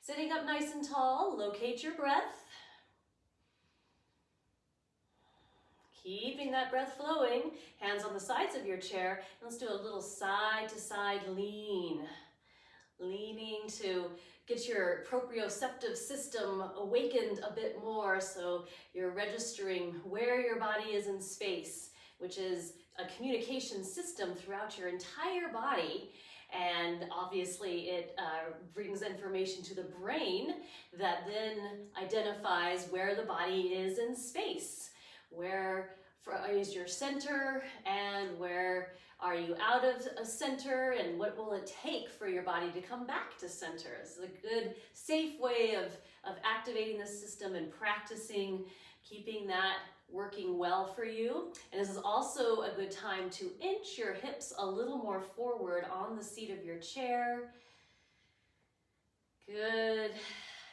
Sitting up nice and tall, locate your breath. Keeping that breath flowing, hands on the sides of your chair. Let's do a little side to side lean. Leaning to get your proprioceptive system awakened a bit more so you're registering where your body is in space, which is a communication system throughout your entire body. And obviously it brings information to the brain that then identifies where the body is in space. Where is your center, and where are you out of a center, and what will it take for your body to come back to center? It's a good, safe way of activating the system and practicing keeping that working well for you. And this is also a good time to inch your hips a little more forward on the seat of your chair. Good.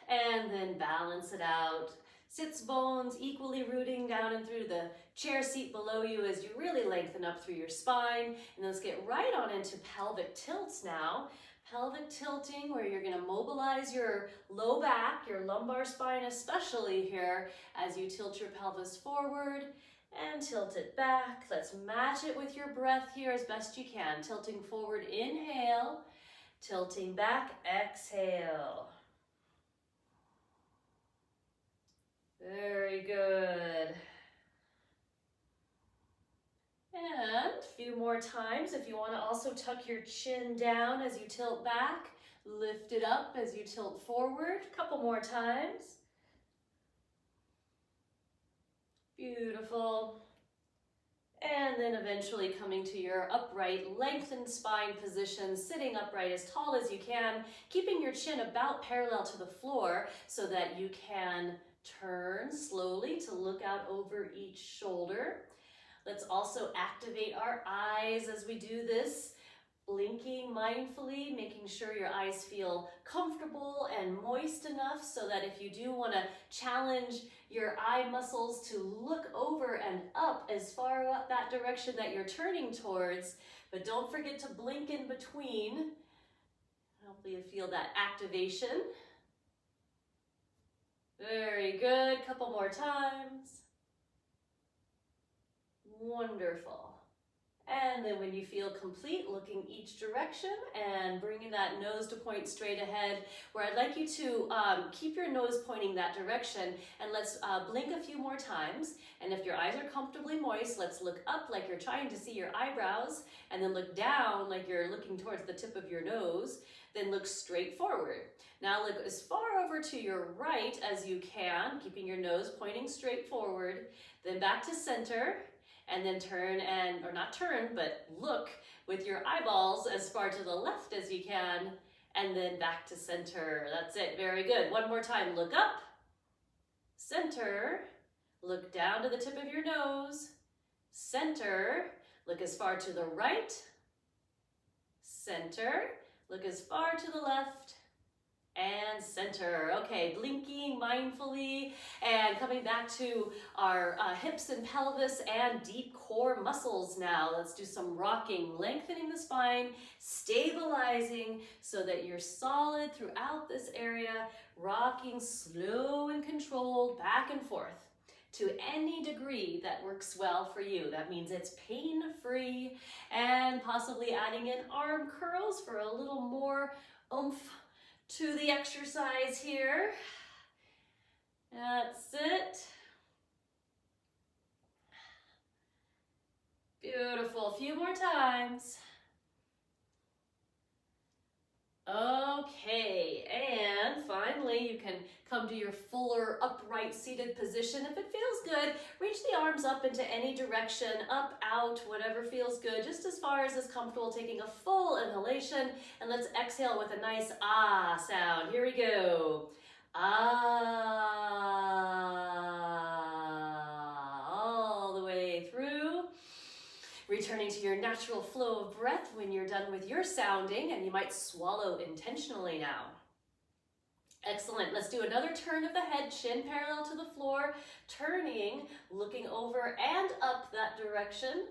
And then balance it out. Sits bones equally rooting down and through the chair seat below you as you really lengthen up through your spine. And let's get right on into pelvic tilts now. Pelvic tilting, where you're going to mobilize your low back, your lumbar spine especially here, as you tilt your pelvis forward and tilt it back. Let's match it with your breath here as best you can. Tilting forward, inhale. Tilting back, exhale. Very good. And a few more times. If you want to also tuck your chin down as you tilt back, lift it up as you tilt forward. A couple more times. Beautiful. And then eventually coming to your upright, lengthened spine position, sitting upright as tall as you can, keeping your chin about parallel to the floor so that you can turn slowly to look out over each shoulder. Let's also activate our eyes as we do this, blinking mindfully, making sure your eyes feel comfortable and moist enough so that if you do want to challenge your eye muscles to look over and up as far up that direction that you're turning towards, but don't forget to blink in between. Hopefully you feel that activation. Very good. Couple more times. Wonderful. And then when you feel complete, looking each direction and bringing that nose to point straight ahead, where I'd like you to keep your nose pointing that direction, and let's blink a few more times. And if your eyes are comfortably moist, let's look up like you're trying to see your eyebrows, and then look down like you're looking towards the tip of your nose, then look straight forward. Now look as far over to your right as you can, keeping your nose pointing straight forward, then back to center, and then turn and, or not turn, but look with your eyeballs as far to the left as you can, and then back to center. That's it, very good. One more time, look up, center, look down to the tip of your nose, center, look as far to the right, center, look as far to the left, and center. Okay, blinking mindfully and coming back to our hips and pelvis and deep core muscles now. Let's do some rocking, lengthening the spine, stabilizing so that you're solid throughout this area, rocking slow and controlled back and forth to any degree that works well for you. That means it's pain-free, and possibly adding in arm curls for a little more oomph to the exercise here. That's it. Beautiful. A few more times. Okay, and finally you can come to your fuller upright seated position. If it feels good, reach the arms up into any direction, up, out, whatever feels good, just as far as is comfortable, taking a full inhalation, and let's exhale with a nice ah sound. Here we go. Ah, all the way through. Returning to your natural flow of breath when you're done with your sounding, and you might swallow intentionally now. Excellent. Let's do another turn of the head, chin parallel to the floor, turning, looking over and up that direction,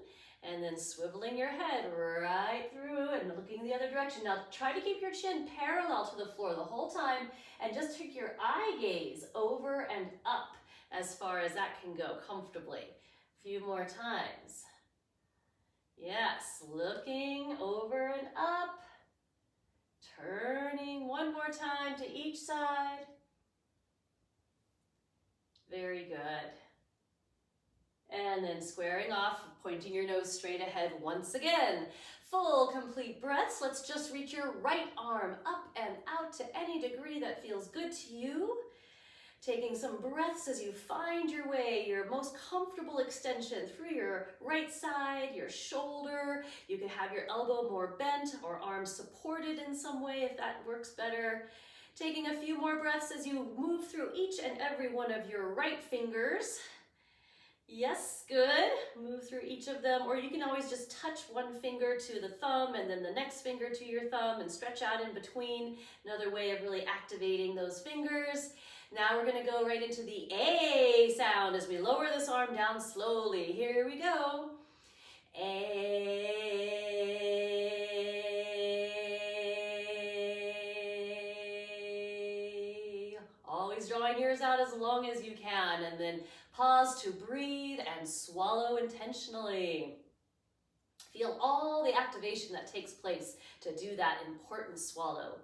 And then swiveling your head right through and looking the other direction. Now try to keep your chin parallel to the floor the whole time and just take your eye gaze over and up as far as that can go comfortably. A few more times. Yes, looking over and up. Turning one more time to each side. Very good. And then squaring off, pointing your nose straight ahead once again. Full, complete breaths. Let's just reach your right arm up and out to any degree that feels good to you. Taking some breaths as you find your way, your most comfortable extension through your right side, your shoulder. You can have your elbow more bent or arms supported in some way if that works better. Taking a few more breaths as you move through each and every one of your right fingers. Yes, good. Move through each of them, or you can always just touch one finger to the thumb and then the next finger to your thumb and stretch out in between. Another way of really activating those fingers. Now we're going to go right into the A sound as we lower this arm down slowly. Here we go. A. Always drawing yours out as long as you can, and then pause to breathe and swallow intentionally. Feel all the activation that takes place to do that important swallow.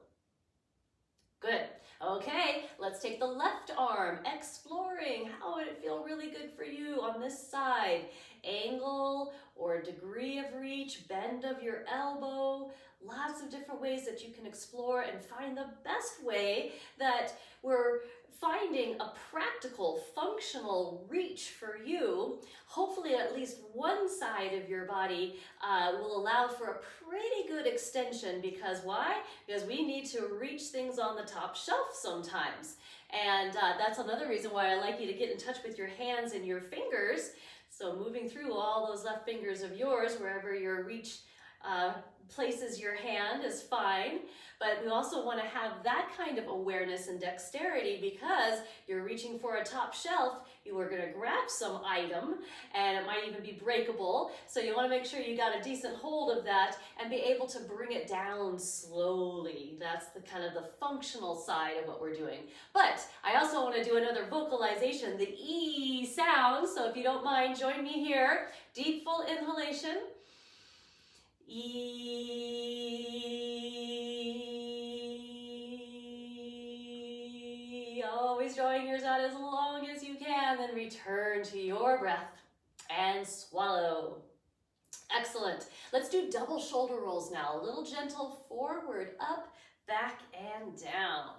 Good. Okay, let's take the left arm, exploring. How would it feel really good for you on this side? Angle or degree of reach, bend of your elbow, lots of different ways that you can explore and find the best way that we're finding a practical, functional reach for you. Hopefully at least one side of your body will allow for a pretty good extension, because why? Because we need to reach things on the top shelf sometimes. And that's another reason why I like you to get in touch with your hands and your fingers. So moving through all those left fingers of yours, wherever your reach places your hand is fine, but we also want to have that kind of awareness and dexterity, because you're reaching for a top shelf, you are going to grab some item and it might even be breakable, so you want to make sure you got a decent hold of that and be able to bring it down slowly. That's the kind of the functional side of what we're doing. But I also want to do another vocalization, the E sound, so if you don't mind, join me here. Deep full inhalation. E. Always drawing yours out as long as you can, then return to your breath and swallow. Excellent. Let's do double shoulder rolls now. A little gentle forward, up, back, and down.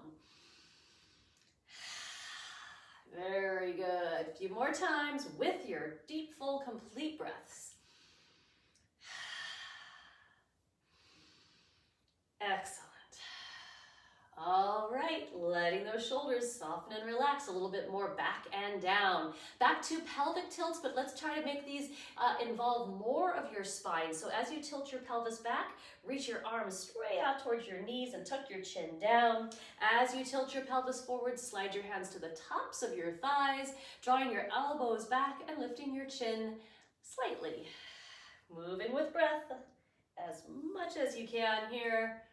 Very good. A few more times with your deep, full, complete breaths. Excellent. All right, letting those shoulders soften and relax a little bit more, back and down. Back to pelvic tilts, but let's try to make these involve more of your spine. So as you tilt your pelvis back, reach your arms straight out towards your knees and tuck your chin down. As you tilt your pelvis forward, slide your hands to the tops of your thighs, drawing your elbows back and lifting your chin slightly. Moving with breath as much as you can here.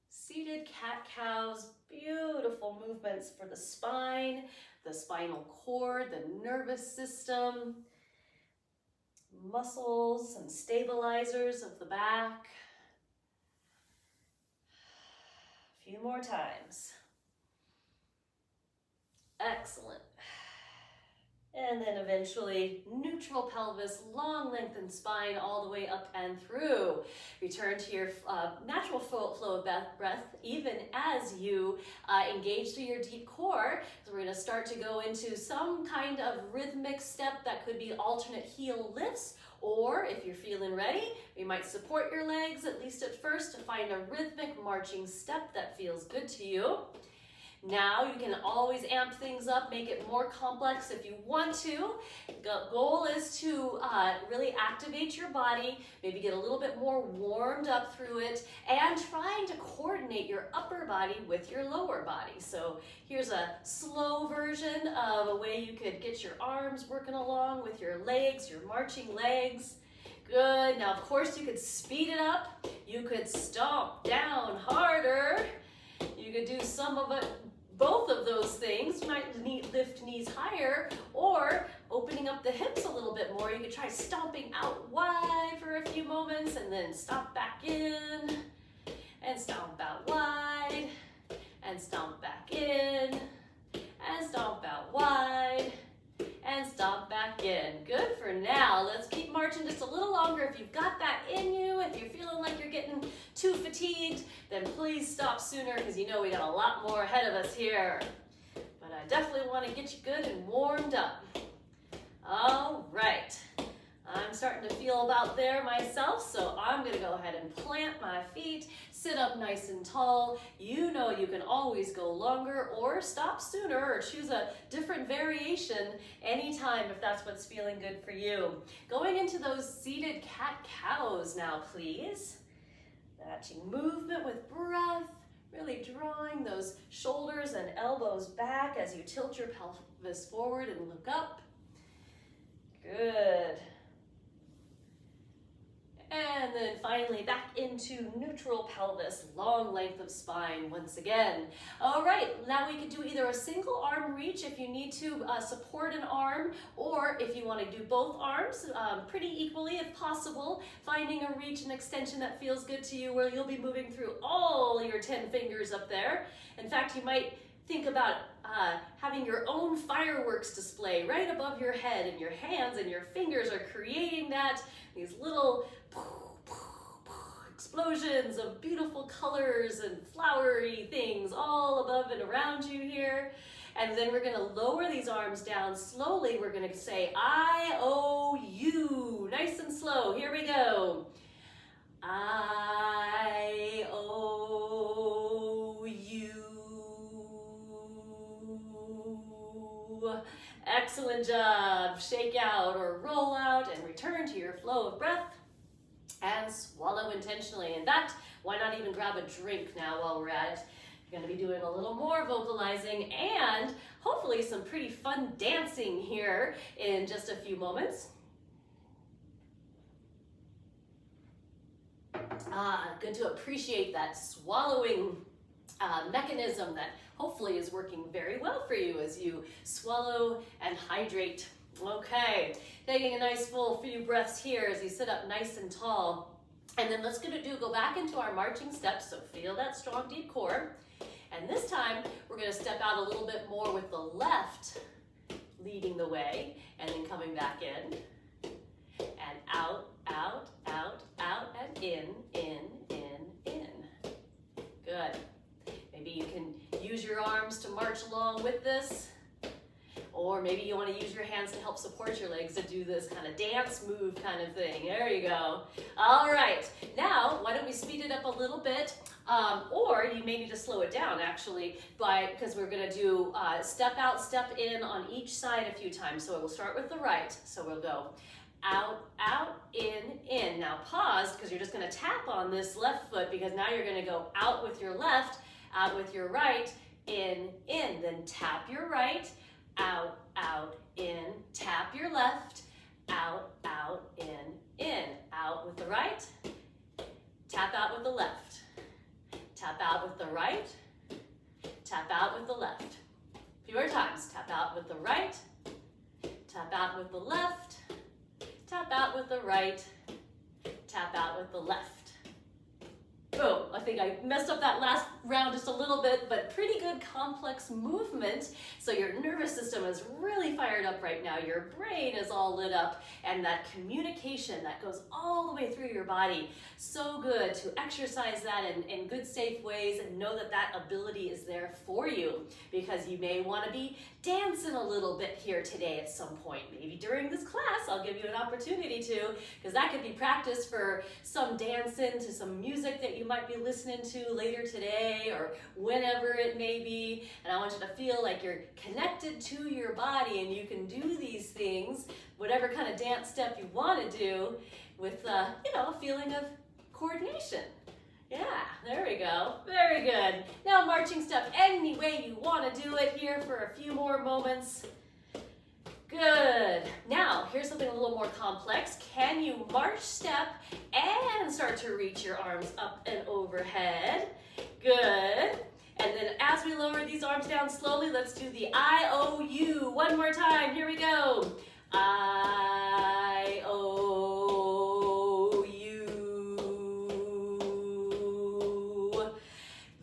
Seated cat-cows, beautiful movements for the spine, the spinal cord, the nervous system, muscles and stabilizers of the back. A few more times. Excellent. And then eventually neutral pelvis, long lengthened spine all the way up and through. Return to your natural flow of breath, even as you engage through your deep core. So we're going to start to go into some kind of rhythmic step that could be alternate heel lifts, or if you're feeling ready, you might support your legs, at least at first, to find a rhythmic marching step that feels good to you. Now you can always amp things up, make it more complex if you want to. The goal is to really activate your body, maybe get a little bit more warmed up through it, and trying to coordinate your upper body with your lower body. So here's a slow version of a way you could get your arms working along with your legs, your marching legs. Good. Now, of course, you could speed it up. You could stomp down harder. You could do some of it, both of those things. You might lift knees higher, or opening up the hips a little bit more. You could try stomping out wide for a few moments and then stomp back in and stomp out wide and stomp back in and stomp out wide and stomp back in. Good for now. Let's keep marching just a little longer. If you've got that in you, if you're feeling like you're getting too fatigued, then please stop sooner, because you know we got a lot more ahead of us here. But I definitely want to get you good and warmed up. All right. I'm starting to feel about there myself, so I'm going to go ahead and plant my feet, sit up nice and tall. You know you can always go longer or stop sooner or choose a different variation anytime if that's what's feeling good for you. Going into those seated cat-cows now, please. Matching movement with breath, really drawing those shoulders and elbows back as you tilt your pelvis forward and look up. Good. And then finally back into neutral pelvis, long length of spine once again. All right, now we could do either a single arm reach if you need to support an arm, or if you want to do both arms pretty equally if possible, finding a reach and extension that feels good to you where you'll be moving through all your 10 fingers up there. In fact, you might think about having your own fireworks display right above your head, and your hands and your fingers are creating these little explosions of beautiful colors and flowery things all above and around you here. And then we're going to lower these arms down slowly. We're going to say I-O-U, nice and slow. Here we go. I-O-U. Excellent job. Shake out or roll out and return to your flow of breath. And swallow intentionally. In fact, why not even grab a drink now while we're at it? You're going to be doing a little more vocalizing and hopefully some pretty fun dancing here in just a few moments. Good to appreciate that swallowing mechanism that hopefully is working very well for you as you swallow and hydrate. Okay, taking a nice full few breaths here as you sit up nice and tall. And then let's go back into our marching steps, so feel that strong deep core. And this time, we're gonna step out a little bit more with the left leading the way, and then coming back in. And out, out, out, out, and in. Good. Maybe you can use your arms to march along with this. Or maybe you want to use your hands to help support your legs to do this kind of dance move kind of thing. There you go. All right. Now, why don't we speed it up a little bit? Or you may need to slow it down, actually, because we're going to do step out, step in on each side a few times. So we'll start with the right. So we'll go out, out, in. Now pause, because you're just going to tap on this left foot, because now you're going to go out with your left, out with your right, in. Then tap your right, out, out, in, tap your left, out, out, in, out with the right, tap out with the left, tap out with the right, tap out with the left. Fewer times, tap out with the right, tap out with the left, tap out with the right, tap out with the left. Boom, I think I messed up that last round just a little bit, but pretty good complex movement. So your nervous system is really fired up right now. Your brain is all lit up, and that communication that goes all the way through your body. So good to exercise that in good, safe ways and know that that ability is there for you, because you may want to be dancing a little bit here today at some point. Maybe during this class, I'll give you an opportunity to, because that could be practice for some dancing to some music that you might be listening to later today or whenever it may be. And I want you to feel like you're connected to your body and you can do these things, whatever kind of dance step you want to do, with a feeling of coordination. Yeah, there we go. Very good. Now marching step any way you want to do it here for a few more moments. Good. Now, here's something a little more complex. Can you march step and start to reach your arms up and overhead? Good. And then as we lower these arms down slowly, let's do the I-O-U. One more time. Here we go. I-O-U.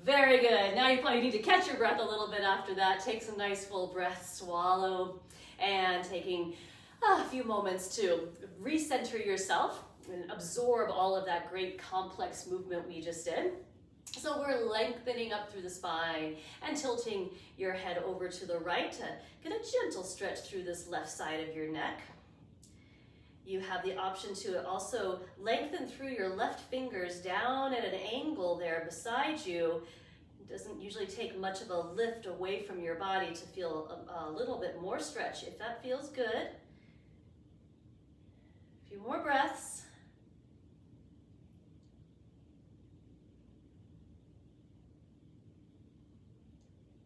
Very good. Now you probably need to catch your breath a little bit after that. Take some nice full breaths, swallow, and taking a few moments to recenter yourself and absorb all of that great complex movement we just did. So we're lengthening up through the spine and tilting your head over to the right to get a gentle stretch through this left side of your neck. You have the option to also lengthen through your left fingers down at an angle there beside you. It doesn't usually take much of a lift away from your body to feel a little bit more stretch, if that feels good. A few more breaths.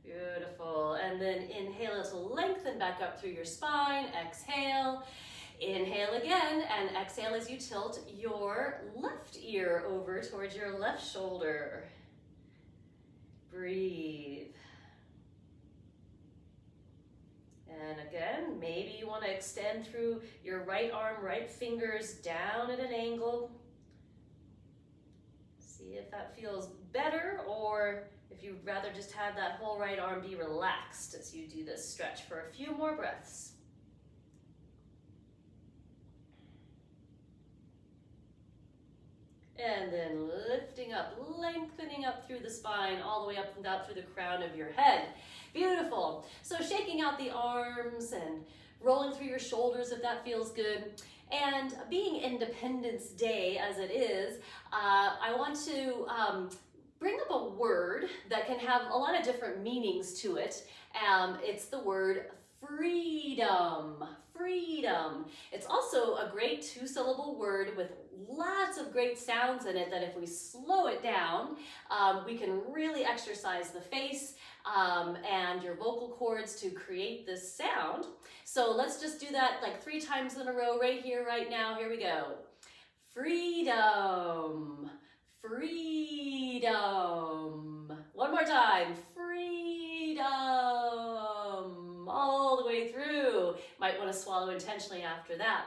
Beautiful. And then inhale to lengthen back up through your spine. Exhale. Inhale again, and exhale as you tilt your left ear over towards your left shoulder. Breathe. And again, maybe you want to extend through your right arm, right fingers down at an angle. See if that feels better, or if you'd rather just have that whole right arm be relaxed as you do this stretch for a few more breaths. And then lifting up, lengthening up through the spine, all the way up and out through the crown of your head. Beautiful. So shaking out the arms and rolling through your shoulders if that feels good. And being Independence Day as it is, I want to bring up a word that can have a lot of different meanings to it. It's the word freedom. Freedom. It's also a great two-syllable word with lots of great sounds in it that if we slow it down, we can really exercise the face and your vocal cords to create this sound. So let's just do that like 3 times in a row right here, right now. Here we go. Freedom. Freedom. One more time. Freedom. All the way through. Might want to swallow intentionally after that.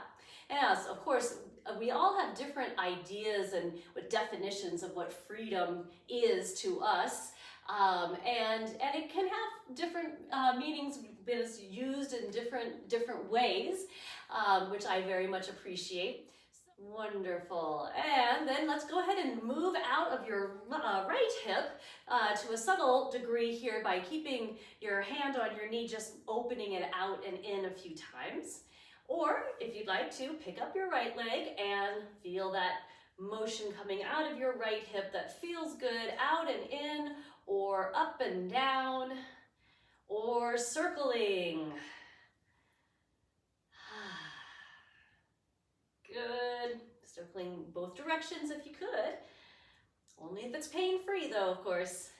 Yes, of course, we all have different ideas and what definitions of what freedom is to us. And it can have different meanings, but it's used in different ways, which I very much appreciate. Wonderful. And then let's go ahead and move out of your right hip to a subtle degree here by keeping your hand on your knee, just opening it out and in a few times. Or if you'd like to, pick up your right leg and feel that motion coming out of your right hip that feels good, out and in, or up and down, or circling. Good. Circling both directions if you could. Only if it's pain-free though, of course.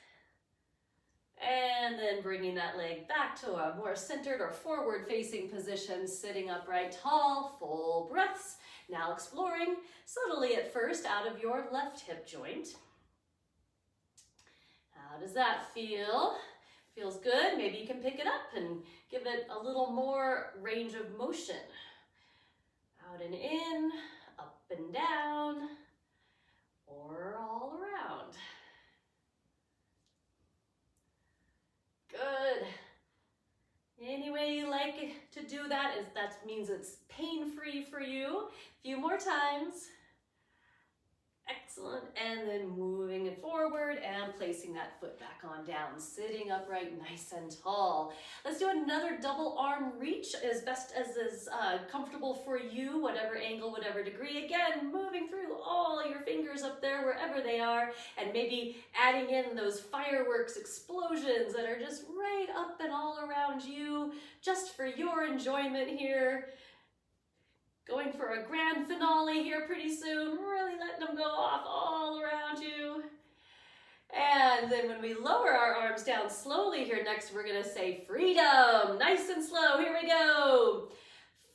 And then bringing that leg back to a more centered or forward-facing position, sitting upright tall, full breaths. Now exploring subtly at first out of your left hip joint. How does that feel? Feels good? Maybe you can pick it up and give it a little more range of motion. Out and in, up and down, or all around. Good. Any way you like to do that means it's pain-free for you. A few more times. Excellent. And then moving it forward and placing that foot back on down, sitting upright nice and tall. Let's do another double arm reach as best as is comfortable for you, whatever angle, whatever degree. Again, moving through all your fingers up there wherever they are, and maybe adding in those fireworks explosions that are just right up and all around you, just for your enjoyment here. Going for a grand finale here pretty soon, really letting them go off all around you. And then when we lower our arms down slowly here next, we're gonna say freedom, nice and slow, here we go.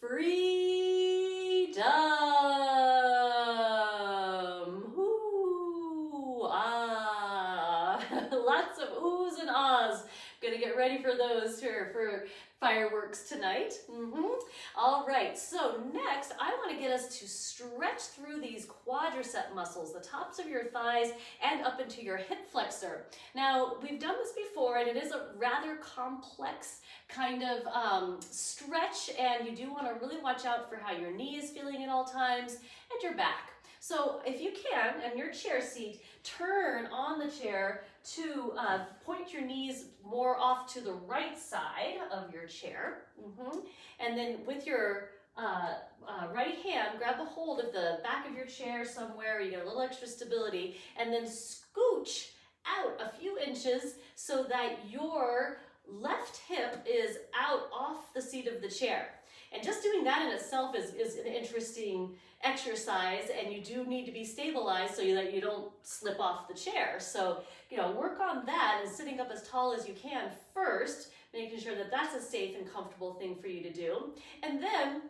freedom. Ooh, ah. Lots of oohs and ahs. Gonna get ready for those for fireworks tonight. All right, so next I want to get us to stretch through these quadricep muscles, the tops of your thighs and up into your hip flexor. Now, we've done this before and it is a rather complex kind of stretch, and you do want to really watch out for how your knee is feeling at all times and your back. So if you can, in your chair seat, turn on the chair to point your knees more off to the right side of your chair. And then with your right hand, grab a hold of the back of your chair somewhere, you get a little extra stability, and then scooch out a few inches so that your left hip is out off the seat of the chair. And just doing that in itself is an interesting exercise, and you do need to be stabilized so that you don't slip off the chair. So, work on that and sitting up as tall as you can first, making sure that that's a safe and comfortable thing for you to do. And then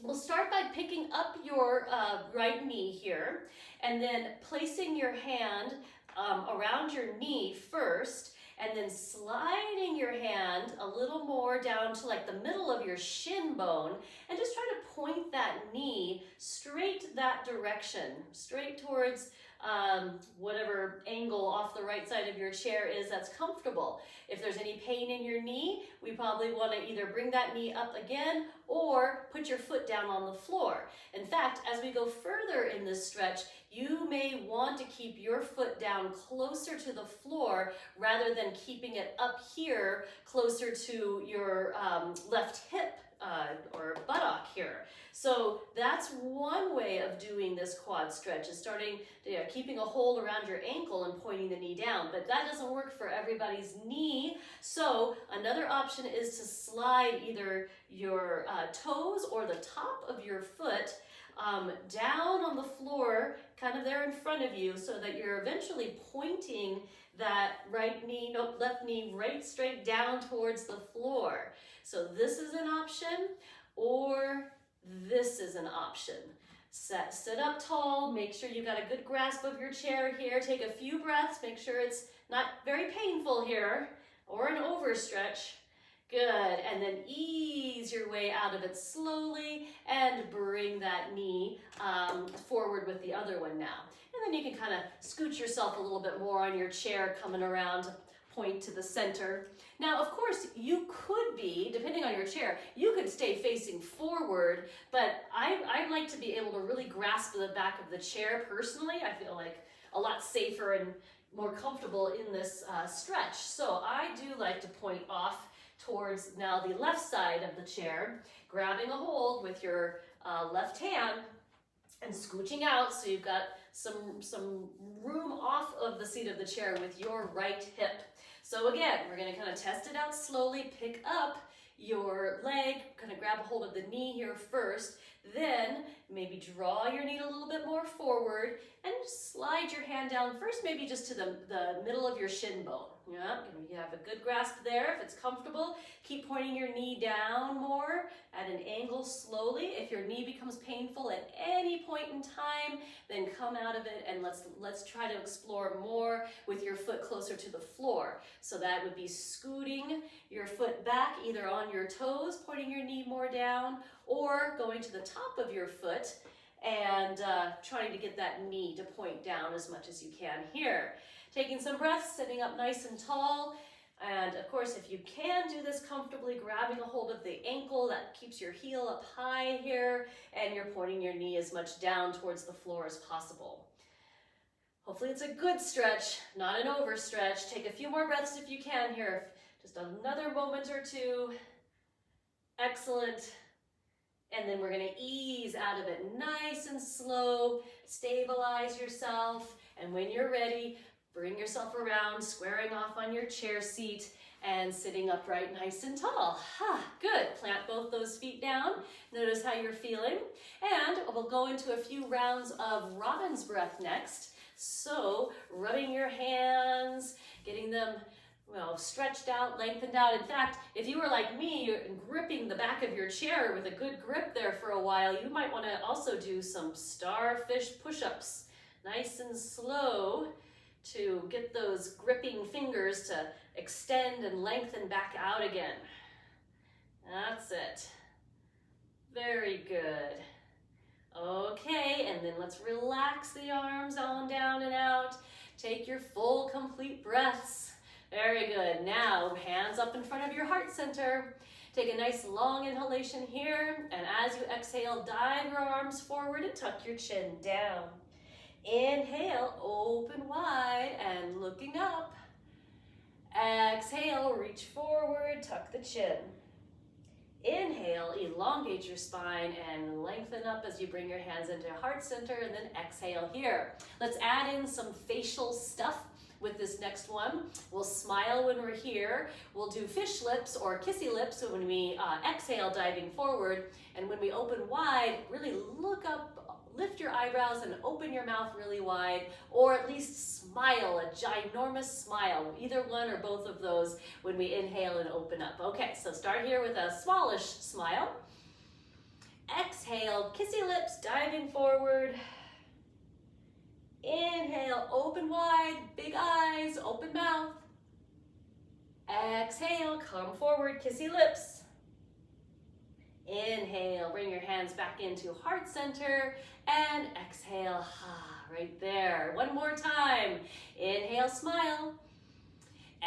we'll start by picking up your right knee here, and then placing your hand around your knee first, and then sliding your hand a little more down to like the middle of your shin bone, and just try to point that knee straight that direction, straight towards whatever angle off the right side of your chair is that's comfortable. If there's any pain in your knee, we probably want to either bring that knee up again or put your foot down on the floor. In fact, as we go further in this stretch, you may want to keep your foot down closer to the floor rather than keeping it up here closer to your left hip or buttock here. So that's one way of doing this quad stretch, is keeping a hold around your ankle and pointing the knee down. But that doesn't work for everybody's knee. So another option is to slide either your toes or the top of your foot down on the floor, kind of there in front of you, so that you're eventually pointing that left knee right straight down towards the floor. So this is an option, or this is an option. Sit up tall, make sure you've got a good grasp of your chair here. Take a few breaths, make sure it's not very painful here, or an overstretch. Good, and then ease your way out of it slowly and bring that knee forward with the other one now. And then you can kind of scooch yourself a little bit more on your chair, coming around, point to the center. Now, of course, you could be, depending on your chair, you could stay facing forward, but I like to be able to really grasp the back of the chair personally. I feel like a lot safer and more comfortable in this stretch. So I do like to point off towards now the left side of the chair, grabbing a hold with your left hand and scooching out so you've got some room off of the seat of the chair with your right hip. So again, we're going to kind of test it out slowly. Pick up your leg, kind of grab a hold of the knee here first, then maybe draw your knee a little bit more forward and slide your hand down first, maybe just to the middle of your shin bone. Yeah, you have a good grasp there if it's comfortable. Keep pointing your knee down more at an angle slowly. If your knee becomes painful at any point in time, then come out of it and let's try to explore more with your foot closer to the floor. So that would be scooting your foot back either on your toes, pointing your knee more down, or going to the top of your foot and trying to get that knee to point down as much as you can here. Taking some breaths, sitting up nice and tall. And of course, if you can do this comfortably, grabbing a hold of the ankle, that keeps your heel up high here, and you're pointing your knee as much down towards the floor as possible. Hopefully it's a good stretch, not an overstretch. Take a few more breaths if you can here. Just another moment or two. Excellent. And then we're going to ease out of it nice and slow. Stabilize yourself. And when you're ready, bring yourself around, squaring off on your chair seat and sitting upright nice and tall. Good. Plant both those feet down. Notice how you're feeling. And we'll go into a few rounds of robin's breath next. So rubbing your hands, getting them well, stretched out, lengthened out. In fact, if you were like me, you're gripping the back of your chair with a good grip there for a while, you might want to also do some starfish push-ups, nice and slow, to get those gripping fingers to extend and lengthen back out again. That's it. Very good. Okay, and then let's relax the arms on down and out. Take your full, complete breaths. Very good. Now, hands up in front of your heart center. Take a nice long inhalation here, and as you exhale, dive your arms forward and tuck your chin down. Inhale, open wide and looking up. Exhale, reach forward, tuck the chin. Inhale, elongate your spine and lengthen up as you bring your hands into heart center, and then exhale here. Let's add in some facial stuff with this next one. We'll smile when we're here. We'll do fish lips or kissy lips when we exhale, diving forward. And when we open wide, really look up, lift your eyebrows and open your mouth really wide, or at least smile, a ginormous smile, either one or both of those when we inhale and open up. Okay, so start here with a smallish smile. Exhale, kissy lips, diving forward. Inhale, open wide, big eyes, open mouth. Exhale, come forward, kissy lips. Inhale, bring your hands back into heart center, and exhale, right there. One more time. Inhale, smile.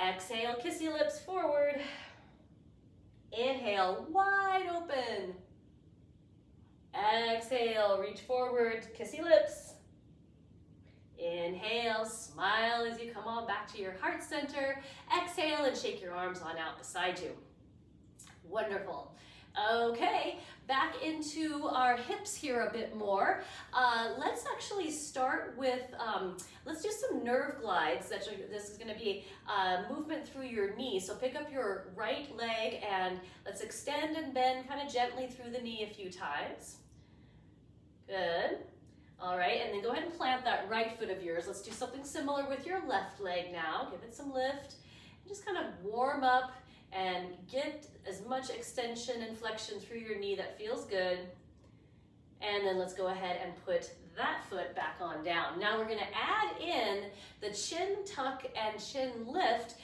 Exhale, kissy lips forward. Inhale, wide open. Exhale, reach forward, kissy lips. Inhale, smile as you come on back to your heart center. Exhale and shake your arms on out beside you. Wonderful. Okay, back into our hips here a bit more. Let's actually start with, let's do some nerve glides. This is gonna be movement through your knee. So pick up your right leg and let's extend and bend kind of gently through the knee a few times. Good. All right, and then go ahead and plant that right foot of yours. Let's do something similar with your left leg now. Give it some lift. And just kind of warm up and get as much extension and flexion through your knee that feels good. And then let's go ahead and put that foot back on down. Now we're gonna add in the chin tuck and chin lift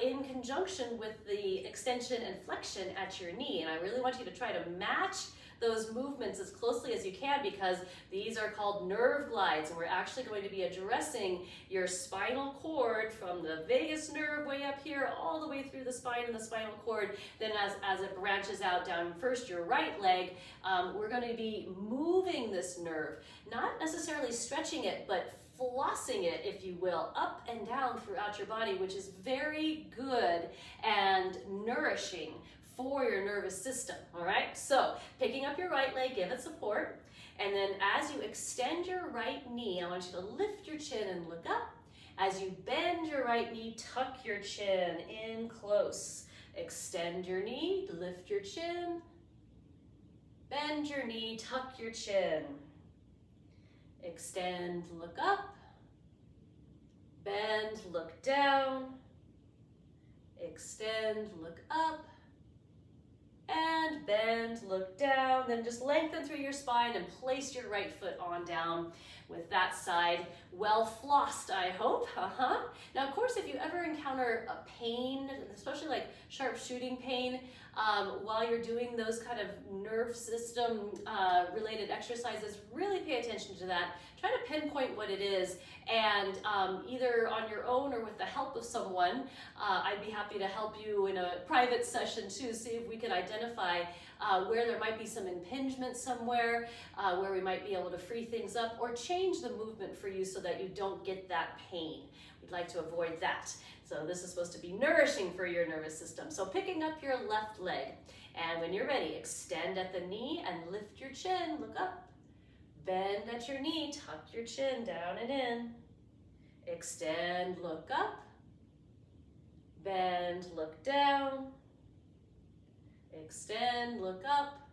in conjunction with the extension and flexion at your knee. And I really want you to try to match those movements as closely as you can, because these are called nerve glides, and we're actually going to be addressing your spinal cord from the vagus nerve way up here all the way through the spine and the spinal cord. Then as it branches out down first your right leg, we're going to be moving this nerve, not necessarily stretching it, but flossing it, if you will, up and down throughout your body, which is very good and nourishing for your nervous system. All right, so picking up your right leg, give it support, and then as you extend your right knee, I want you to lift your chin and look up. As you bend your right knee, tuck your chin in close. Extend your knee, lift your chin, bend your knee, tuck your chin. Extend, look up, bend, look down, extend, look up, and bend, look down. Then just lengthen through your spine and place your right foot on down with that side well flossed, I hope. Now, of course, if you ever encounter a pain, especially like sharp shooting pain, while you're doing those kind of nerve system related exercises, really pay attention to that. Try to pinpoint what it is, and either on your own or with the help of someone, I'd be happy to help you in a private session too, see if we can identify where there might be some impingement somewhere, where we might be able to free things up or change the movement for you so that you don't get that pain. We'd like to avoid that. So this is supposed to be nourishing for your nervous system. So picking up your left leg, and when you're ready, extend at the knee and lift your chin, look up. Bend at your knee, tuck your chin down and in. Extend, look up. Bend, look down. Extend, look up.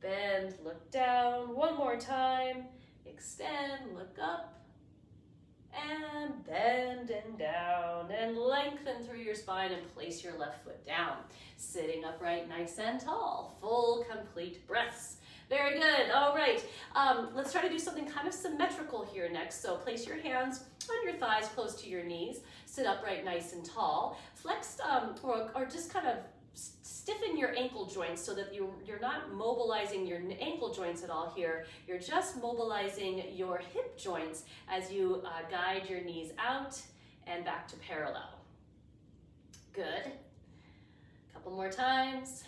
Bend, look down. One more time. Extend, look up. And bend and down and lengthen through your spine and place your left foot down. Sitting upright, nice and tall. Full, complete breaths. Very good. All right. Let's try to do something kind of symmetrical here next. So place your hands on your thighs close to your knees. Sit upright, nice and tall. Flex or just kind of stiffen your ankle joints so that you're not mobilizing your ankle joints at all here. You're just mobilizing your hip joints as you guide your knees out and back to parallel. Good. Couple more times.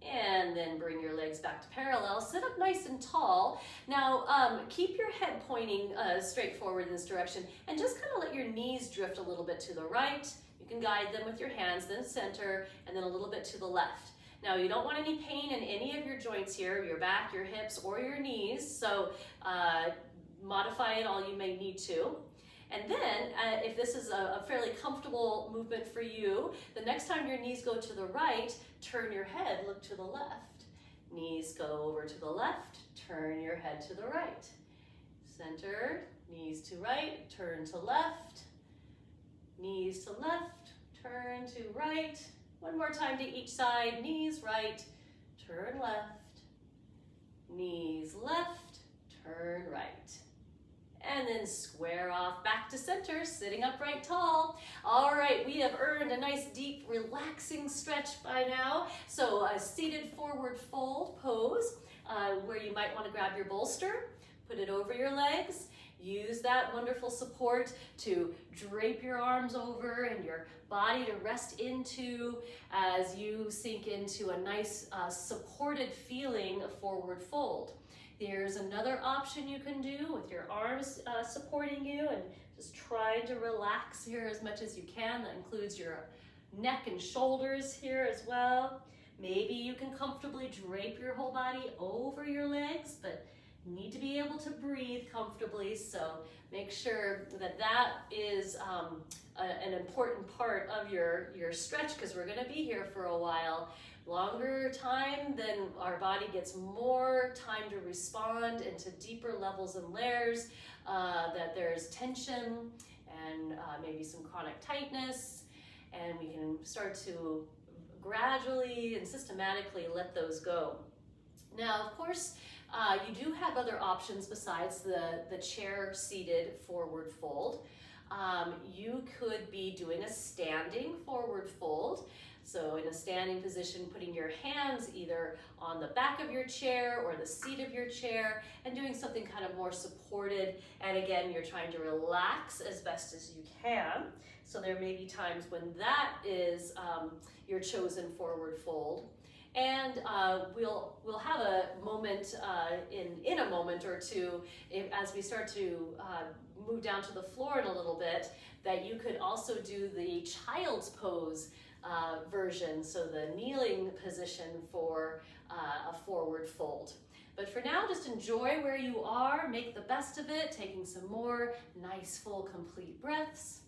And then bring your legs back to parallel. Sit up nice and tall. Now, keep your head pointing straight forward in this direction and just kind of let your knees drift a little bit to the right. You can guide them with your hands, then center, and then a little bit to the left. Now, you don't want any pain in any of your joints here, your back, your hips, or your knees, so modify it all you may need to. And then, if this is a fairly comfortable movement for you, the next time your knees go to the right, turn your head, look to the left. Knees go over to the left, turn your head to the right. Center, knees to right, turn to left. Knees to left, turn to right. One more time to each side, knees right, turn left. Knees left, turn right. And then square off back to center, sitting upright tall. All right, we have earned a nice deep relaxing stretch by now. So a seated forward fold pose where you might want to grab your bolster, put it over your legs. Use that wonderful support to drape your arms over and your body to rest into as you sink into a nice supported feeling of forward fold. There's another option you can do with your arms supporting you and just trying to relax here as much as you can. That includes your neck and shoulders here as well. Maybe you can comfortably drape your whole body over your legs, but you need to be able to breathe comfortably, so make sure that that is an important part of your stretch, because we're going to be here for a while. Longer time, then our body gets more time to respond into deeper levels and layers, that there's tension and maybe some chronic tightness, and we can start to gradually and systematically let those go. Now, of course, you do have other options besides the chair-seated forward fold. You could be doing a standing forward fold. So in a standing position, putting your hands either on the back of your chair or the seat of your chair and doing something kind of more supported. And again, you're trying to relax as best as you can. So there may be times when that is your chosen forward fold. And we'll have a moment in a moment or two as we start to move down to the floor in a little bit, that you could also do the child's pose version, so the kneeling position for a forward fold. But for now, just enjoy where you are, make the best of it, taking some more nice, full, complete breaths.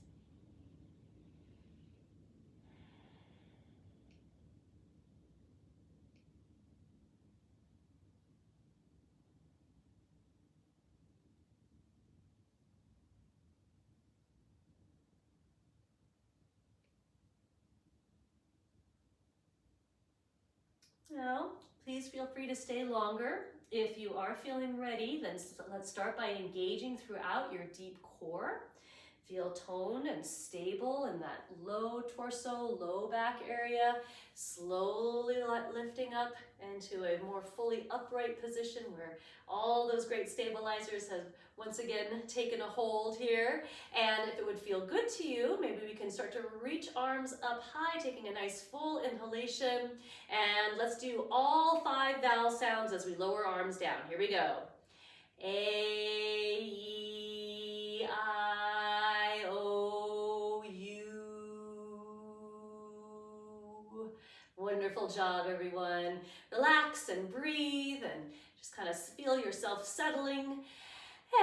Now, please feel free to stay longer. If you are feeling ready, then let's start by engaging throughout your deep core. Feel toned and stable in that low torso, low back area, slowly lifting up into a more fully upright position where all those great stabilizers have once again taken a hold here. And if it would feel good to you, maybe we can start to reach arms up high, taking a nice full inhalation. And let's do all 5 vowel sounds as we lower arms down. Here we go. A, E, I, O, U. Wonderful job, everyone. Relax and breathe and just kind of feel yourself settling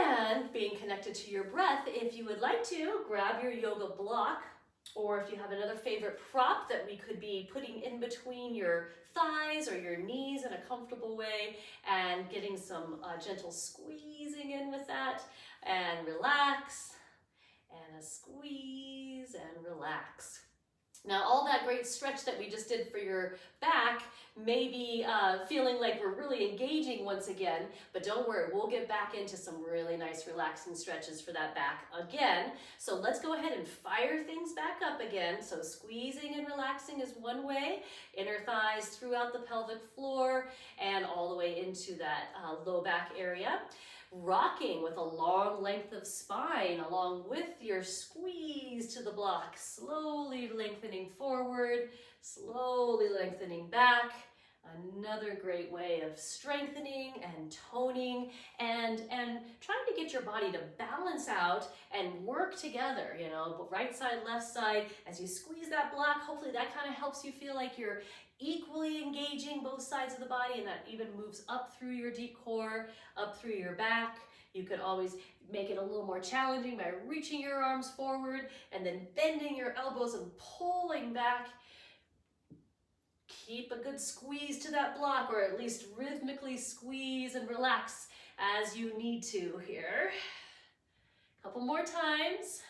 and being connected to your breath. If you would like to, grab your yoga block Or if you have another favorite prop that we could be putting in between your thighs or your knees in a comfortable way, and getting some gentle squeezing in with that, and relax, and a squeeze and relax. Now, all that great stretch that we just did for your back may be feeling like we're really engaging once again, but don't worry, we'll get back into some really nice relaxing stretches for that back again. So let's go ahead and fire things back up again. So squeezing and relaxing is one way, inner thighs throughout the pelvic floor and all the way into that low back area. Rocking with a long length of spine along with your squeeze to the block, slowly lengthening forward, slowly lengthening back. Another great way of strengthening and toning and trying to get your body to balance out and work together, you know, right side, left side. As you squeeze that block, hopefully that kind of helps you feel like you're equally engaging both sides of the body, and that even moves up through your deep core, up through your back. You could always make it a little more challenging by reaching your arms forward and then bending your elbows and pulling back. Keep a good squeeze to that block, or at least rhythmically squeeze and relax as you need to here. A couple more times.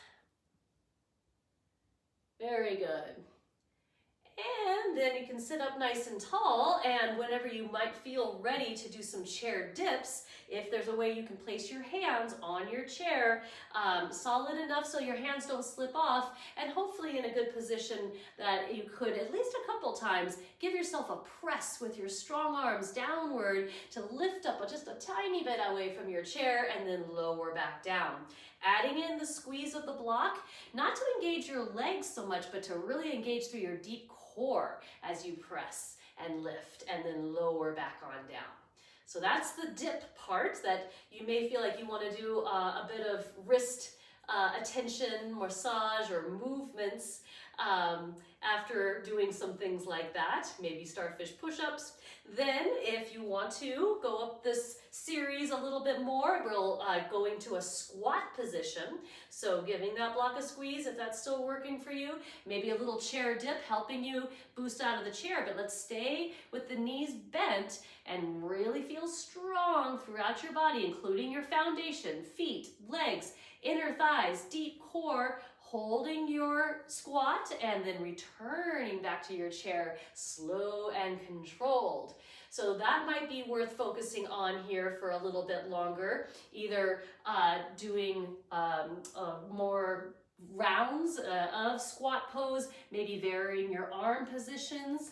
Very good. And then you can sit up nice and tall, and whenever you might feel ready to do some chair dips, if there's a way you can place your hands on your chair, solid enough so your hands don't slip off, and hopefully in a good position that you could at least a couple times give yourself a press with your strong arms downward to lift up just a tiny bit away from your chair and then lower back down. Adding in the squeeze of the block, not to engage your legs so much, but to really engage through your deep core as you press and lift and then lower back on down. So that's the dip part that you may feel like you want to do a bit of wrist attention, massage, or movements after doing some things like that, maybe starfish push-ups. Then if you want to go up this series a little bit more, we'll go into a squat position. So giving that block a squeeze if that's still working for you. Maybe a little chair dip helping you boost out of the chair, but let's stay with the knees bent and really feel strong throughout your body, including your foundation, feet, legs, inner thighs, deep core, holding your squat and then returning back to your chair, slow and controlled. So that might be worth focusing on here for a little bit longer, either doing more rounds of squat pose, maybe varying your arm positions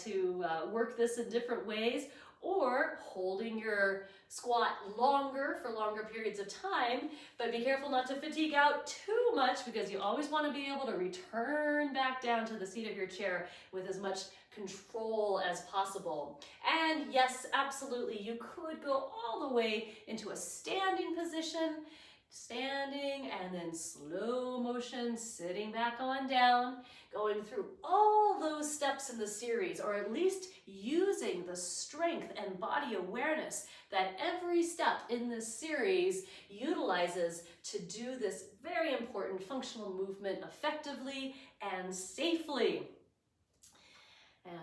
to work this in different ways, or holding your squat longer for longer periods of time, but be careful not to fatigue out too much, because you always want to be able to return back down to the seat of your chair with as much control as possible. And yes, absolutely, you could go all the way into a standing position, standing and then slow motion, sitting back on down, going through all those steps in the series, or at least using the strength and body awareness that every step in this series utilizes to do this very important functional movement effectively and safely.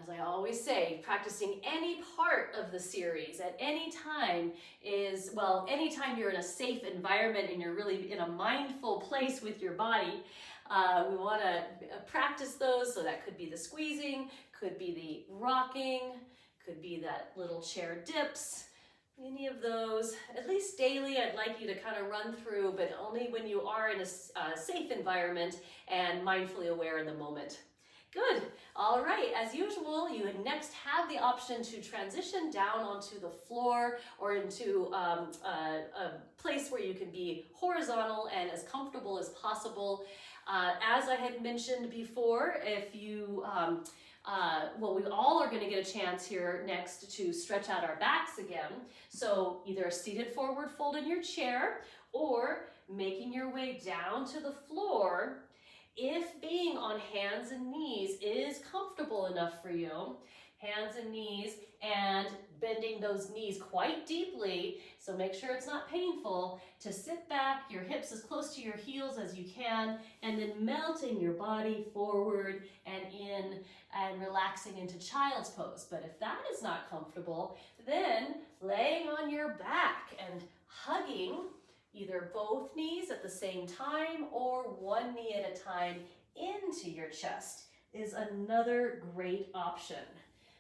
As I always say, practicing any part of the series at any time is, well, anytime you're in a safe environment and you're really in a mindful place with your body, we want to practice those. So that could be the squeezing, could be the rocking, could be that little chair dips, any of those. At least daily, I'd like you to kind of run through, but only when you are in a safe environment and mindfully aware in the moment. Good. All right, as usual, you next have the option to transition down onto the floor or into a place where you can be horizontal and as comfortable as possible. As I had mentioned before, if you, well, we all are going to get a chance here next to stretch out our backs again. So either a seated forward fold in your chair or making your way down to the floor. If being on hands and knees is comfortable enough for you, hands and knees, and bending those knees quite deeply, so make sure it's not painful, to sit back, your hips as close to your heels as you can, and then melting your body forward and in and relaxing into child's pose. But if that is not comfortable, then laying on your back and hugging either both knees at the same time or one knee at a time into your chest is another great option.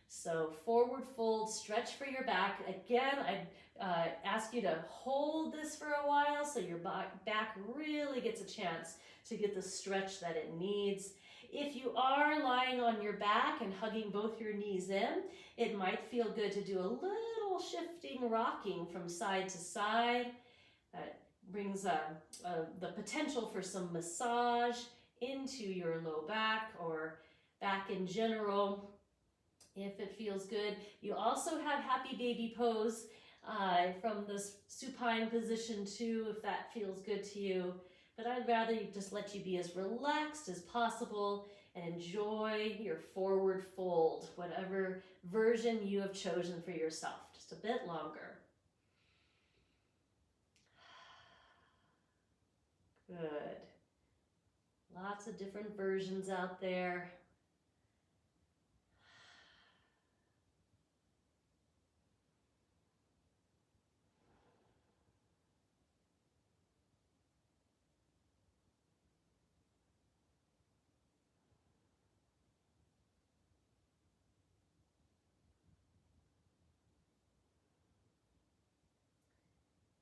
So forward fold, stretch for your back. Again, I ask you to hold this for a while so your back really gets a chance to get the stretch that it needs. If you are lying on your back and hugging both your knees in, it might feel good to do a little shifting rocking from side to side. That brings the potential for some massage into your low back or back in general, if it feels good. You also have happy baby pose from this supine position too, if that feels good to you. But I'd rather just let you be as relaxed as possible and enjoy your forward fold, whatever version you have chosen for yourself, just a bit longer. Good. Lots of different versions out there.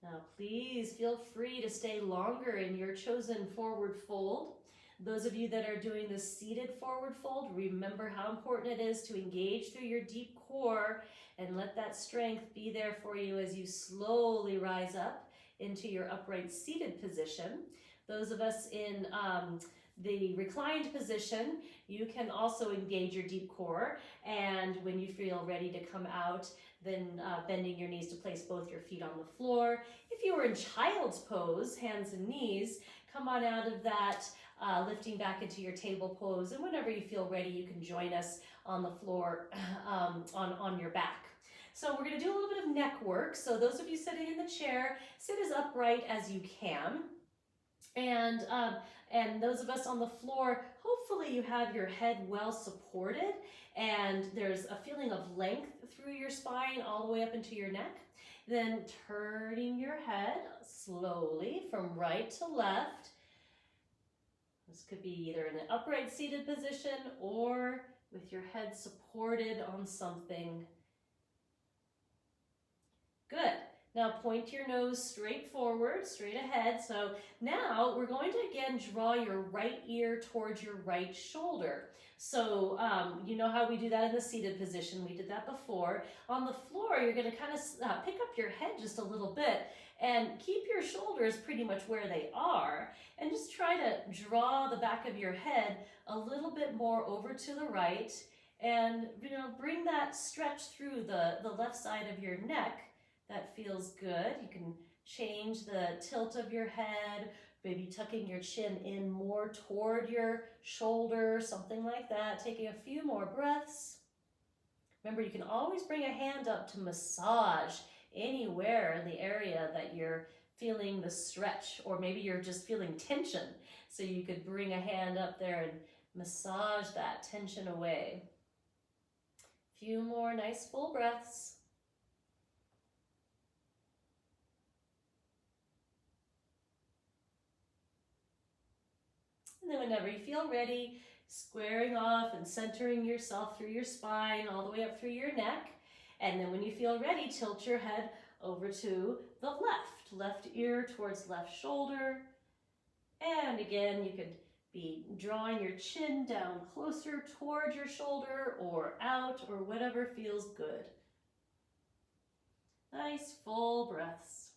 Now, please feel free to stay longer in your chosen forward fold. Those of you that are doing the seated forward fold, remember how important it is to engage through your deep core and let that strength be there for you as you slowly rise up into your upright seated position. Those of us in the reclined position, you can also engage your deep core, and when you feel ready to come out, then bending your knees to place both your feet on the floor. If you were in child's pose, hands and knees, come on out of that, lifting back into your table pose, and whenever you feel ready, you can join us on the floor on your back. So we're going to do a little bit of neck work. So those of you sitting in the chair, sit as upright as you can. And those of us on the floor, hopefully you have your head well supported and there's a feeling of length through your spine all the way up into your neck. Then turning your head slowly from right to left. This could be either in an upright seated position or with your head supported on something. Good. Now point your nose straight forward, straight ahead. So now we're going to again draw your right ear towards your right shoulder. So you know how we do that in the seated position. We did that before. On the floor, you're going to kind of pick up your head just a little bit and keep your shoulders pretty much where they are. And just try to draw the back of your head a little bit more over to the right. And bring that stretch through the left side of your neck. That feels good. You can change the tilt of your head, maybe tucking your chin in more toward your shoulder, something like that. Taking a few more breaths. Remember, you can always bring a hand up to massage anywhere in the area that you're feeling the stretch, or maybe you're just feeling tension. So you could bring a hand up there and massage that tension away. A few more nice full breaths. And then whenever you feel ready, squaring off and centering yourself through your spine all the way up through your neck. And then when you feel ready, tilt your head over to the left ear towards left shoulder. And again, you could be drawing your chin down closer towards your shoulder or out or whatever feels good. Nice full breaths.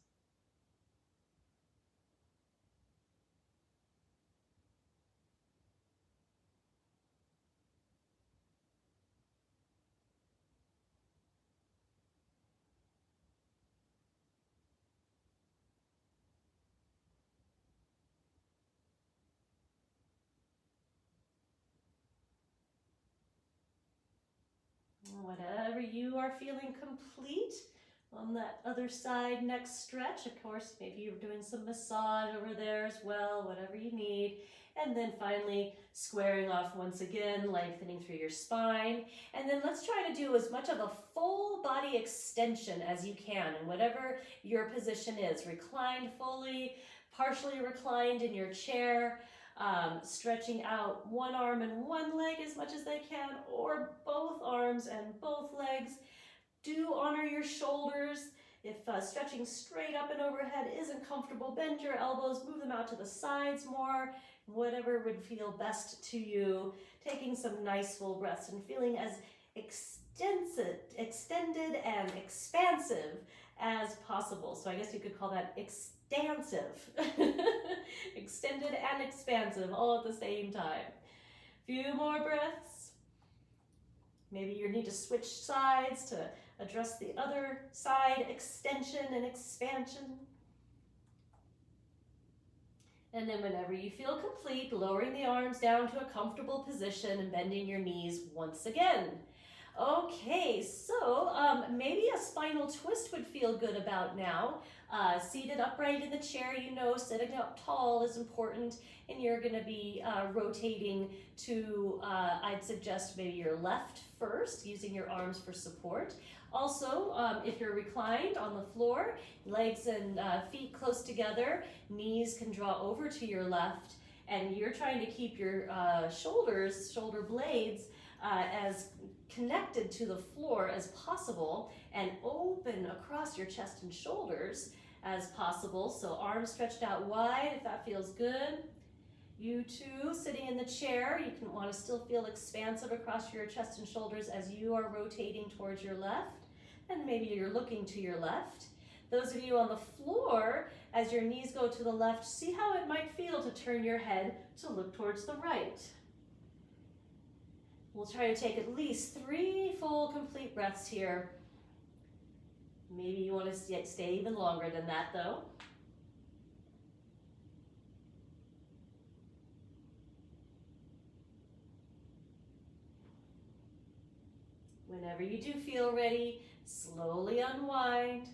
whenever you are feeling complete on that other side next stretch, of course, maybe you're doing some massage over there as well, whatever you need. And then finally squaring off once again, lengthening through your spine. And then let's try to do as much of a full body extension as you can in whatever your position is. Reclined fully, partially reclined in your chair, stretching out one arm and one leg as much as they can, or both arms and both legs. Do honor your shoulders. If stretching straight up and overhead isn't comfortable, bend your elbows, move them out to the sides more, whatever would feel best to you. Taking some nice full breaths and feeling as extended and expansive as possible. So I guess you could call that expansive. Extended and expansive all at the same time. Few more breaths. Maybe you need to switch sides to address the other side, extension and expansion. And then whenever you feel complete, lowering the arms down to a comfortable position and bending your knees once again. Okay, so maybe a spinal twist would feel good about now. Seated upright in the chair, you know, sitting up tall is important, and you're going to be rotating to, I'd suggest maybe your left first, using your arms for support. Also, if you're reclined on the floor, legs and feet close together, knees can draw over to your left, and you're trying to keep your shoulder blades as connected to the floor as possible and open across your chest and shoulders as possible. So arms stretched out wide if that feels good. You too, sitting in the chair, you can want to still feel expansive across your chest and shoulders as you are rotating towards your left, and maybe you're looking to your left. Those of you on the floor, as your knees go to the left, see how it might feel to turn your head to look towards the right. We'll try to take at least 3 full complete breaths here. Maybe you want to stay even longer than that though. Whenever you do feel ready, slowly unwind,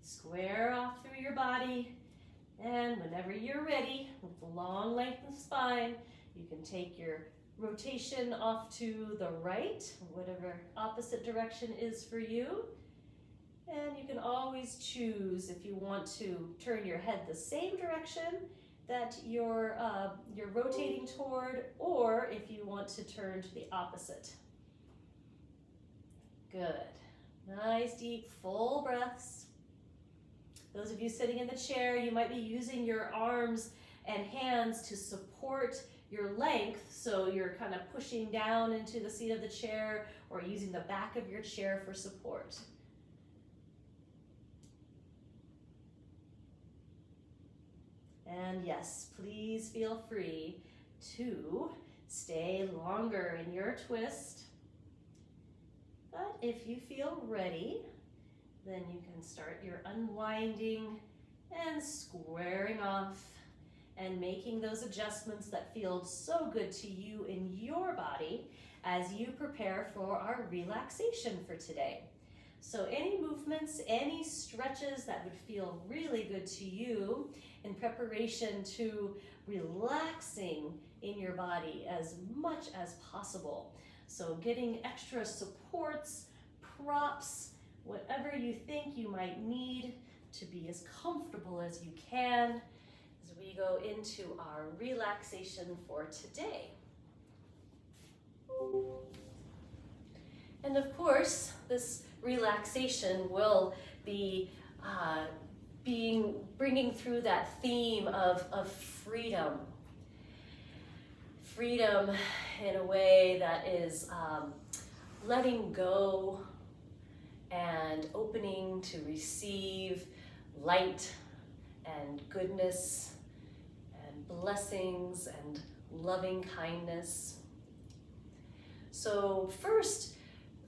square off through your body, and whenever you're ready, with the long lengthened spine, you can take your rotation off to the right, whatever opposite direction is for you. And you can always choose if you want to turn your head the same direction that you're rotating toward, or if you want to turn to the opposite. Good. Nice, deep, full breaths. Those of you sitting in the chair, you might be using your arms and hands to support your length, so you're kind of pushing down into the seat of the chair or using the back of your chair for support. And yes, please feel free to stay longer in your twist. But if you feel ready, then you can start your unwinding and squaring off and making those adjustments that feel so good to you in your body as you prepare for our relaxation for today. So any movements, any stretches that would feel really good to you in preparation to relaxing in your body as much as possible. So getting extra supports, props, whatever you think you might need to be as comfortable as you can as we go into our relaxation for today. And of course, this relaxation will be bringing through that theme of freedom. Freedom in a way that is letting go and opening to receive light and goodness and blessings and loving kindness. So first,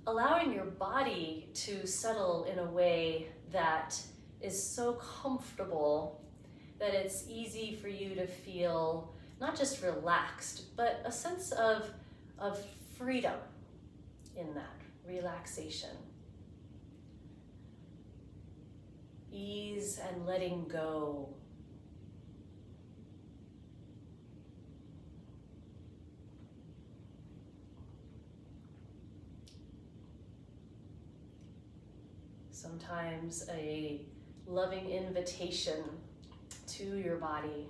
allowing your body to settle in a way that is so comfortable that it's easy for you to feel not just relaxed, but a sense of freedom in that relaxation. Ease and letting go. Sometimes a loving invitation to your body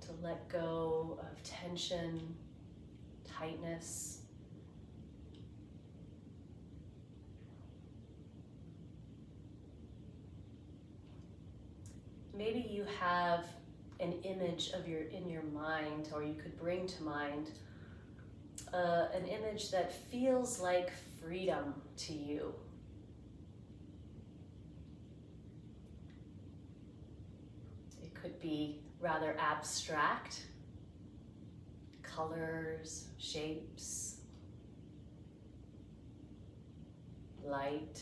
to let go of tension, tightness. Maybe you have an image of in your mind, or you could bring to mind an image that feels like freedom to you. It could be rather abstract, colors, shapes, light,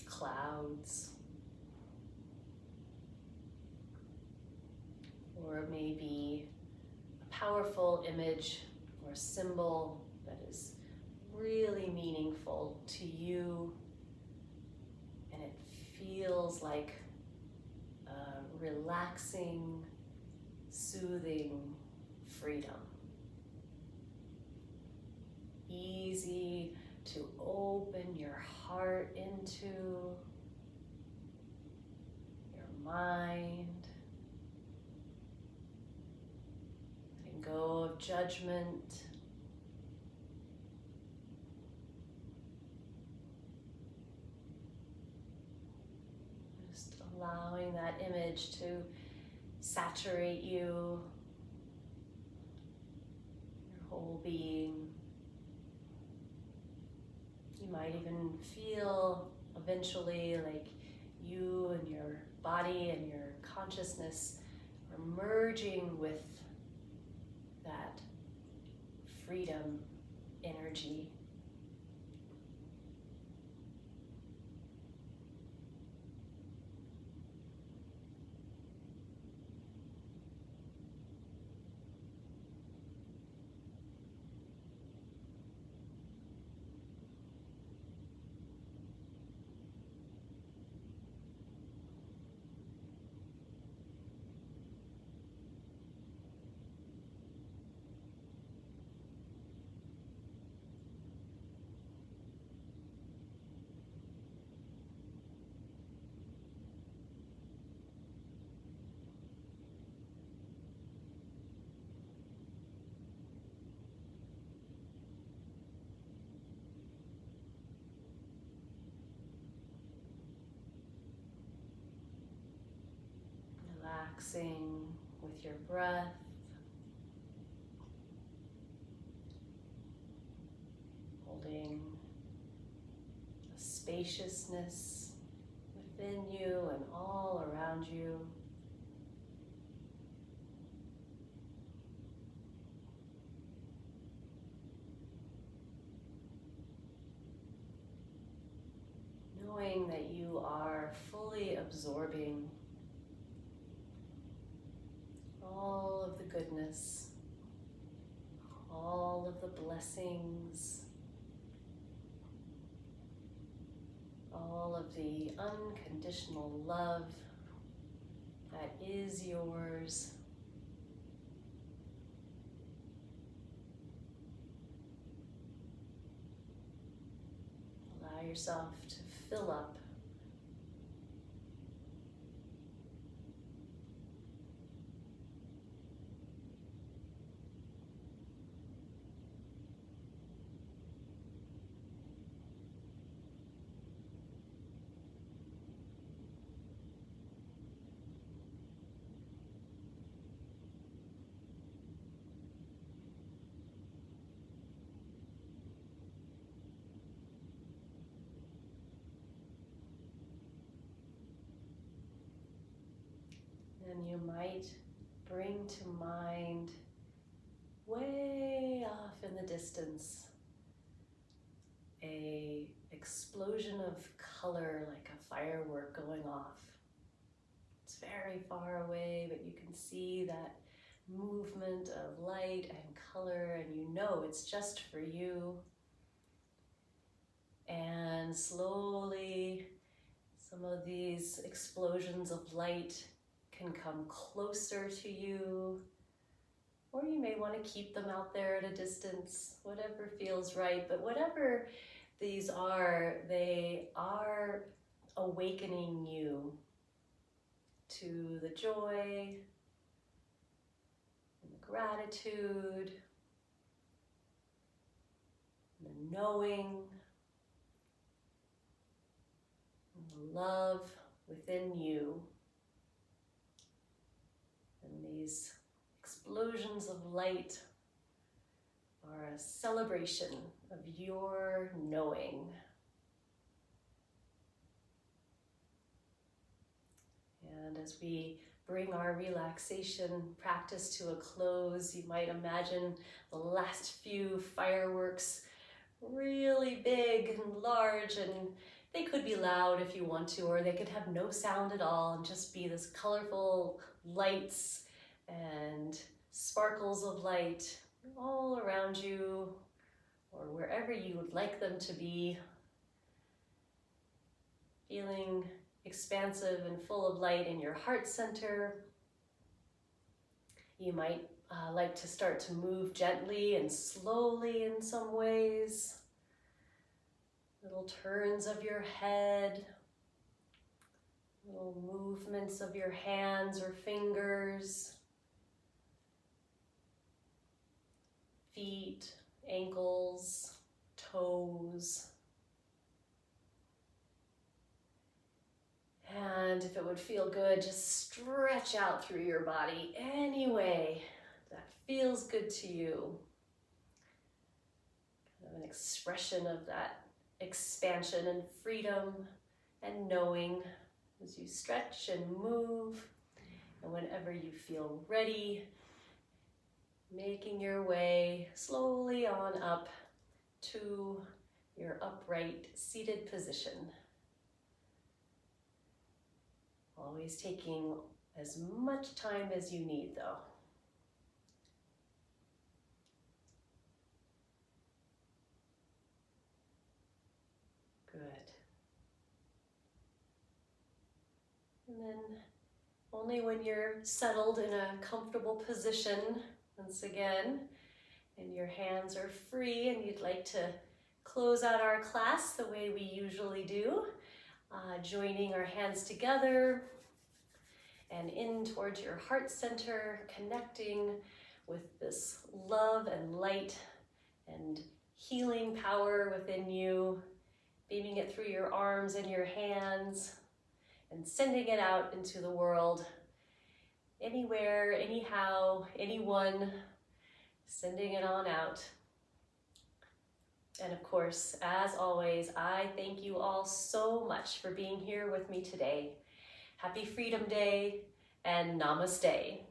clouds, or maybe a powerful image or symbol that is really meaningful to you, and it feels like relaxing, soothing freedom. Easy to open your heart into, your mind, letting go of judgment, allowing that image to saturate you, your whole being. You might even feel eventually like you and your body and your consciousness are merging with that freedom energy. Relaxing with your breath. Holding a spaciousness within you and all around you. Knowing that you are fully absorbing all of the goodness, all of the blessings, all of the unconditional love that is yours. Allow yourself to fill up . And you might bring to mind, way off in the distance, an explosion of color like a firework going off. It's very far away, but you can see that movement of light and color, and you know it's just for you. And slowly, some of these explosions of light can come closer to you, or you may want to keep them out there at a distance, whatever feels right. But whatever these are, they are awakening you to the joy and the gratitude, and the knowing, and the love within you. And these explosions of light are a celebration of your knowing. And as we bring our relaxation practice to a close, you might imagine the last few fireworks really big and large, and they could be loud if you want to, or they could have no sound at all and just be this colorful lights and sparkles of light all around you or wherever you would like them to be, feeling expansive and full of light in your heart center. You might like to start to move gently and slowly in some ways. Little turns of your head, little movements of your hands or fingers, feet, ankles, toes. And if it would feel good, just stretch out through your body any way that feels good to you. Kind of an expression of that expansion and freedom and knowing as you stretch and move. And whenever you feel ready, making your way slowly on up to your upright seated position. Always taking as much time as you need though. Good. And then only when you're settled in a comfortable position, once again, and your hands are free and you'd like to close out our class the way we usually do, joining our hands together and in towards your heart center, connecting with this love and light and healing power within you, beaming it through your arms and your hands and sending it out into the world, anywhere, anyhow, anyone, sending it on out. And of course, as always, I thank you all so much for being here with me today. Happy Freedom Day and Namaste.